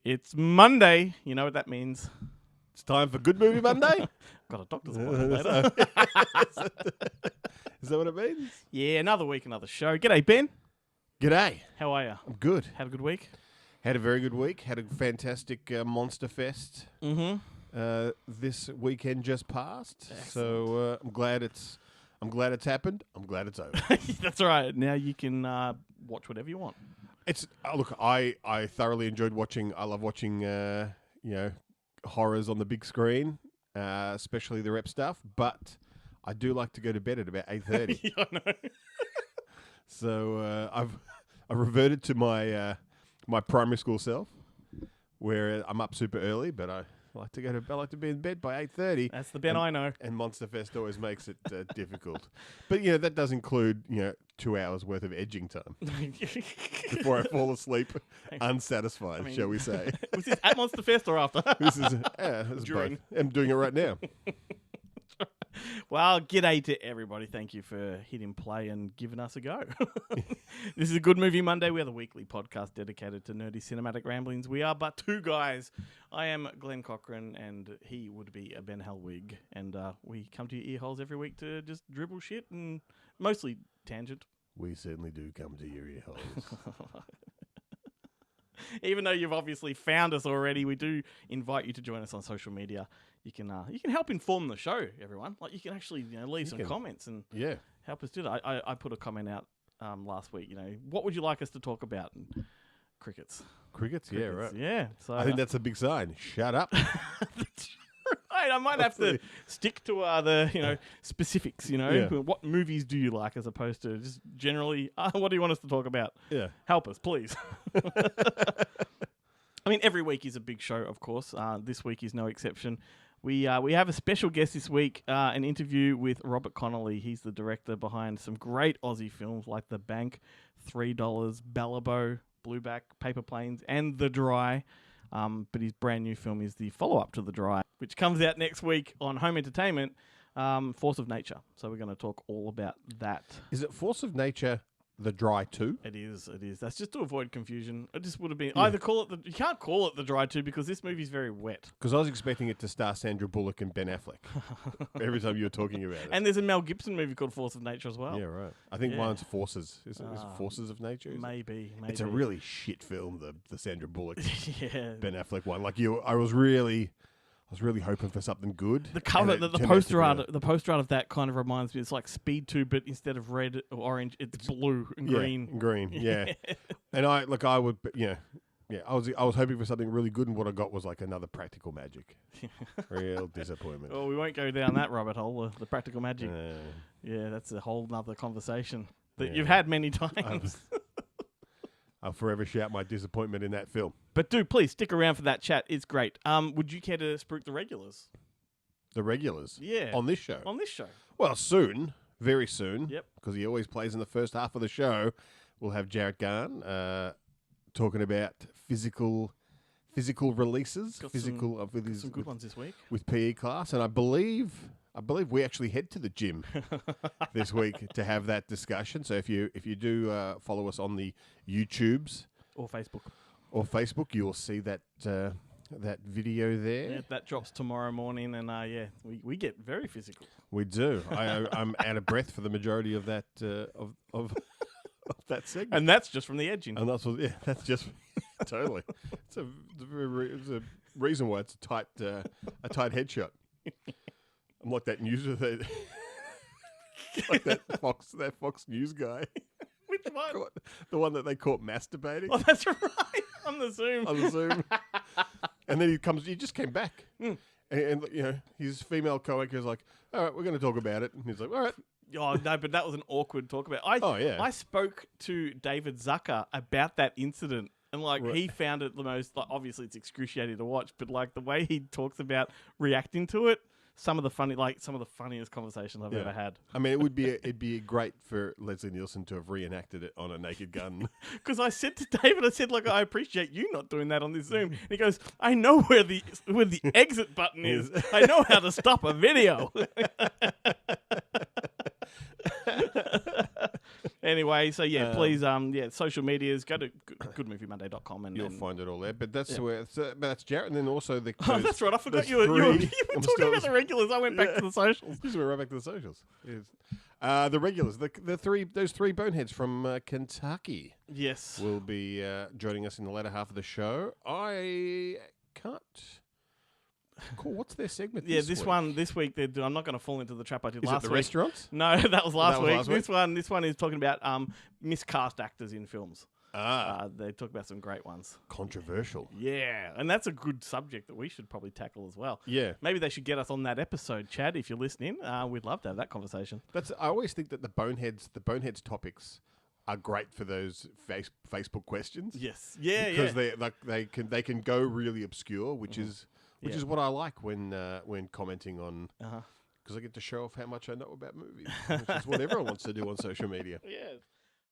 It's Monday. You know what that means. It's time for Good Movie Monday. Got a doctor's appointment later. Is that what it means? Yeah, another week, another show. G'day, Ben. G'day. How are you? I'm good. Had a good week? Had a very good week. Had a fantastic Monster Fest. This weekend just passed. Excellent. So I'm glad it's happened. I'm glad it's over. That's right. Now you can watch whatever you want. It's look, I thoroughly enjoyed watching. I love watching horrors on the big screen, especially the rep stuff. But I do like to go to bed at about 8:30. Yeah, I know. So I reverted to my my primary school self, where I'm up super early, but I like to be in bed by 8:30. That's the Ben I know. And Monster Fest always makes it difficult. But that does include 2 hours worth of edging time before I fall asleep, unsatisfied, shall we say? Was this at Monster Fest or after? This is During. both. I'm doing it right now. Well, g'day to everybody. Thank you for hitting play and giving us a go. This is a Good Movie Monday. We are the weekly podcast dedicated to nerdy cinematic ramblings. We are but two guys. I am Glenn Cochran, and he would be Ben Helwig. And we come to your ear holes every week to just dribble shit and mostly tangent. We certainly do come to your ear holes. Even though you've obviously found us already, we do invite you to join us on social media. You can help inform the show, everyone. Like you can actually leave some comments and help us do that. I put a comment out last week. What would you like us to talk about? And crickets. Crickets, yeah, right. Yeah. So I think that's a big sign. Shut up. Right, I might have to stick to the specifics. What movies do you like, as opposed to just generally what do you want us to talk about? Yeah, help us, please. I mean, every week is a big show, of course. This week is no exception. We have a special guest this week, an interview with Robert Connolly. He's the director behind some great Aussie films like The Bank, $3, Ballabo, Blueback, Paper Planes, and The Dry. But his brand new film is the follow-up to The Dry, which comes out next week on Home Entertainment, Force of Nature. So we're going to talk all about that. Is it Force of Nature The Dry 2? It is. That's just to avoid confusion. It just would have been either call it you can't call it The Dry 2 because this movie's very wet. Because I was expecting it to star Sandra Bullock and Ben Affleck every time you were talking about it. And there's a Mel Gibson movie called Force of Nature as well. Yeah, right. I think one's Forces. Is it Forces of Nature? Maybe. It's a really shit film, the Sandra Bullock Ben Affleck one. I was really hoping for something good. The cover, the poster art of that kind of reminds me. It's like Speed 2, but instead of red or orange, it's blue and green. Green, yeah. And I was hoping for something really good, and what I got was like another Practical Magic. Real disappointment. Well, we won't go down that rabbit hole. The Practical Magic. Yeah, that's a whole nother conversation that you've had many times. I'll forever shout my disappointment in that film. But do please stick around for that chat. It's great. Would you care to spruik the regulars? The regulars? Yeah. On this show? On this show. Well, soon. Very soon. Yep. Because he always plays in the first half of the show. We'll have Jarrett Garn talking about physical releases. Got some good ones this week. With PE class. And I believe we actually head to the gym this week to have that discussion. So if you do follow us on the YouTubes or Facebook, you will see that that video there. Yeah, that drops tomorrow morning, and we get very physical. We do. I'm out of breath for the majority of that of that segment, and that's just from the edging. And that's just totally. It's a reason why it's a tight headshot. I'm like that news like that Fox News guy. Which one? The one that they caught masturbating. Oh, that's right. On the Zoom. And then he just came back. And his female co-anchor is like, all right, we're going to talk about it. And he's like, all right. Oh, no, but that was an awkward talk about. I spoke to David Zucker about that incident. And he found it the most, obviously it's excruciating to watch, but the way he talks about reacting to it, some of the funniest conversations I've ever had. I mean, it'd be great for Leslie Nielsen to have reenacted it on a Naked Gun. Because I said to David, I appreciate you not doing that on this Zoom. And he goes, I know where the exit button is. I know how to stop a video. Anyway, so yeah, please, social medias, go to goodmoviemonday.com and You'll and- find it all there. But that's where but that's Jarrett, and then also the. Oh, those- that's right. I forgot those you were three- I'm talking still- about the regulars. I went back to the socials. Just went right back to the socials. Yes. The regulars, those three boneheads from Kentucky Yes. will be joining us in the latter half of the show. I can't. Cool. What's their segment? Yeah, this week I'm not going to fall into the trap I did is last it the week. restaurants? No, that was last was week. last week? This one is talking about miscast actors in films. Ah, They talk about some great ones. controversial. Yeah, and that's a good subject that we should probably tackle as well. Yeah, Maybe they should get us on that episode, Chad, if you're listening. We'd love to have that conversation. I always think that the boneheads topics are great for those Facebook questions. Yes. Yeah, because yeah. they can go really obscure, which is Yeah. is what I like when commenting on. Uh-huh. Because I get to show off how much I know about movies, which is what everyone wants to do on social media. Yeah.